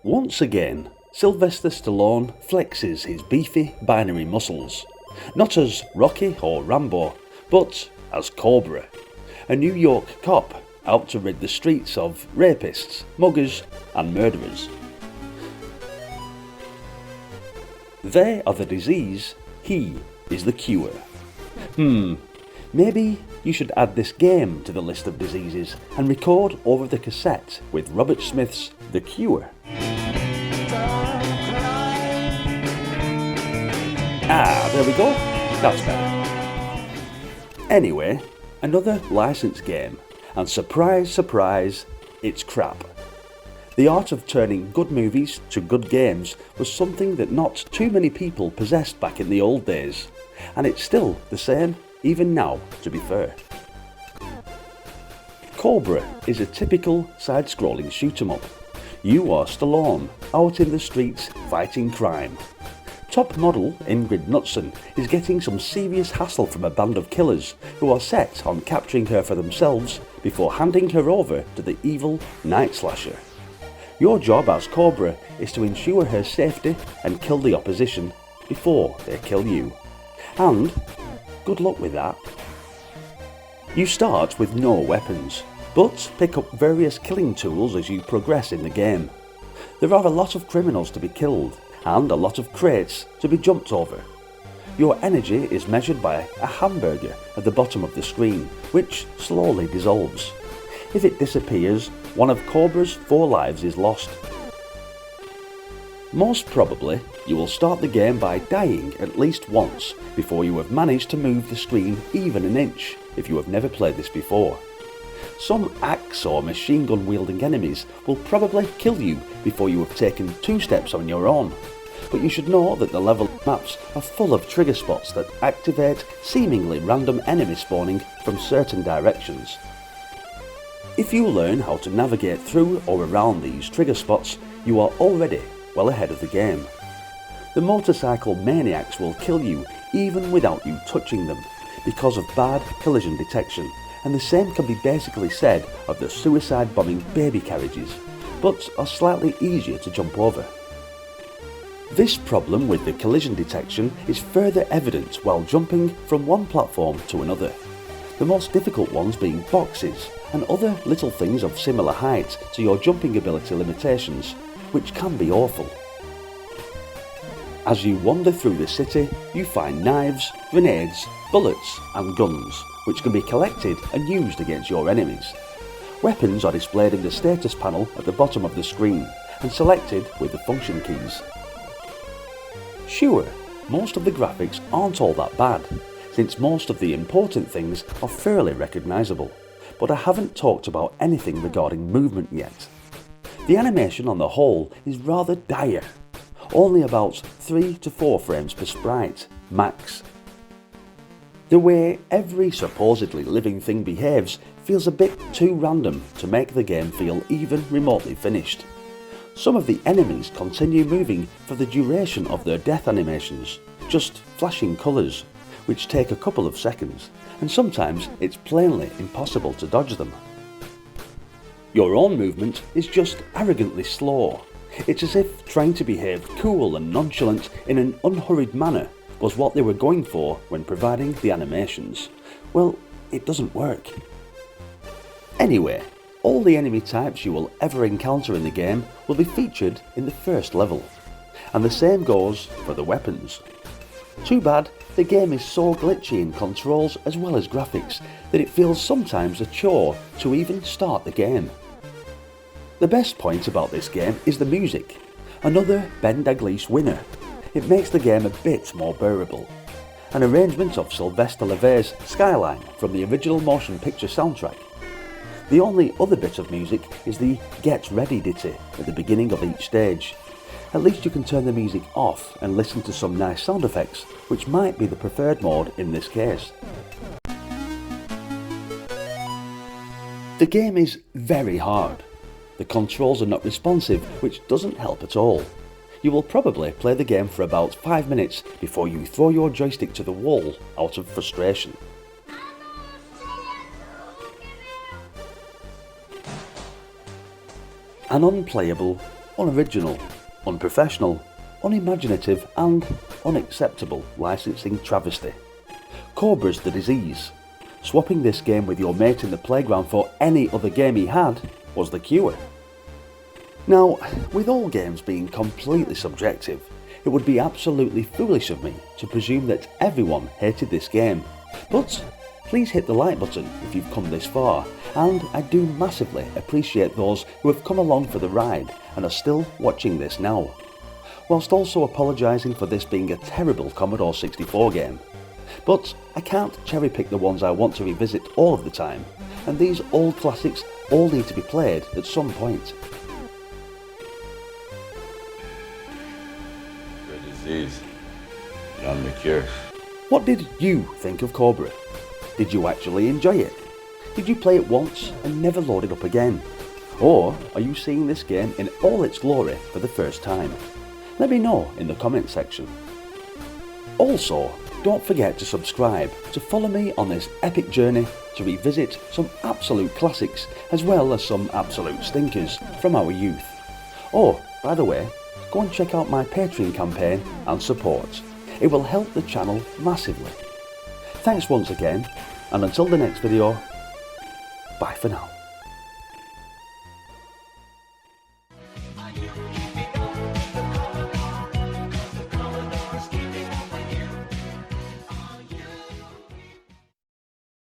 Once again, Sylvester Stallone flexes his beefy binary muscles, not as Rocky or Rambo, but as Cobra, a New York cop out to rid the streets of rapists, muggers and murderers. They are the disease, he is the cure. Maybe you should add this game to the list of diseases and record over the cassette with Robert Smith's The Cure. There we go, that's better. Anyway, another licensed game, and surprise, surprise, it's crap. The art of turning good movies to good games was something that not too many people possessed back in the old days, and it's still the same even now, to be fair. Cobra is a typical side-scrolling shoot-'em-up. You are Stallone, out in the streets fighting crime. Top model Ingrid Knudsen is getting some serious hassle from a band of killers who are set on capturing her for themselves before handing her over to the evil Night Slasher. Your job as Cobra is to ensure her safety and kill the opposition before they kill you. And good luck with that. You start with no weapons, but pick up various killing tools as you progress in the game. There are a lot of criminals to be killed, and a lot of crates to be jumped over. Your energy is measured by a hamburger at the bottom of the screen, which slowly dissolves. If it disappears, one of Cobra's 4 lives is lost. Most probably, you will start the game by dying at least once before you have managed to move the screen even an inch if you have never played this before. Some axe or machine gun wielding enemies will probably kill you before you have taken 2 steps on your own, but you should know that the level maps are full of trigger spots that activate seemingly random enemy spawning from certain directions. If you learn how to navigate through or around these trigger spots, you are already well ahead of the game. The motorcycle maniacs will kill you even without you touching them because of bad collision detection, and the same can be basically said of the suicide bombing baby carriages, but are slightly easier to jump over. This problem with the collision detection is further evident while jumping from one platform to another, the most difficult ones being boxes and other little things of similar height to your jumping ability limitations, which can be awful. As you wander through the city, you find knives, grenades, bullets and guns, which can be collected and used against your enemies. Weapons are displayed in the status panel at the bottom of the screen and selected with the function keys. Sure, most of the graphics aren't all that bad, since most of the important things are fairly recognisable, but I haven't talked about anything regarding movement yet. The animation on the whole is rather dire, only about 3 to 4 frames per sprite, max. The way every supposedly living thing behaves feels a bit too random to make the game feel even remotely finished. Some of the enemies continue moving for the duration of their death animations, just flashing colours, which take a couple of seconds, and sometimes it's plainly impossible to dodge them. Your own movement is just arrogantly slow. It's as if trying to behave cool and nonchalant in an unhurried manner was what they were going for when providing the animations. Well, it doesn't work. Anyway, all the enemy types you will ever encounter in the game will be featured in the first level, and the same goes for the weapons. Too bad the game is so glitchy in controls as well as graphics that it feels sometimes a chore to even start the game. The best point about this game is the music, another Ben Daglish winner. It makes the game a bit more bearable. An arrangement of Sylvester Levae's Skyline from the original motion picture soundtrack. The only other bit of music is the Get Ready ditty at the beginning of each stage. At least you can turn the music off and listen to some nice sound effects, which might be the preferred mode in this case. The game is very hard. The controls are not responsive, which doesn't help at all. You will probably play the game for about 5 minutes before you throw your joystick to the wall out of frustration. An unplayable unoriginal, unprofessional, unimaginative and unacceptable licensing travesty. Cobra's the disease. Swapping this game with your mate in the playground for any other game he had was the cure. Now, with all games being completely subjective, it would be absolutely foolish of me to presume that everyone hated this game, but please hit the like button if you've come this far, and I do massively appreciate those who have come along for the ride and are still watching this now, whilst also apologising for this being a terrible Commodore 64 game. But I can't cherry pick the ones I want to revisit all of the time, and these old classics all need to be played at some point. The disease, beyond the cure. What did you think of Cobra? Did you actually enjoy it? Did you play it once and never load it up again? Or are you seeing this game in all its glory for the first time? Let me know in the comment section. Also, don't forget to subscribe to follow me on this epic journey to revisit some absolute classics as well as some absolute stinkers from our youth. Oh, by the way, go and check out my Patreon campaign and support. It will help the channel massively. Thanks once again, and until the next video, bye for now.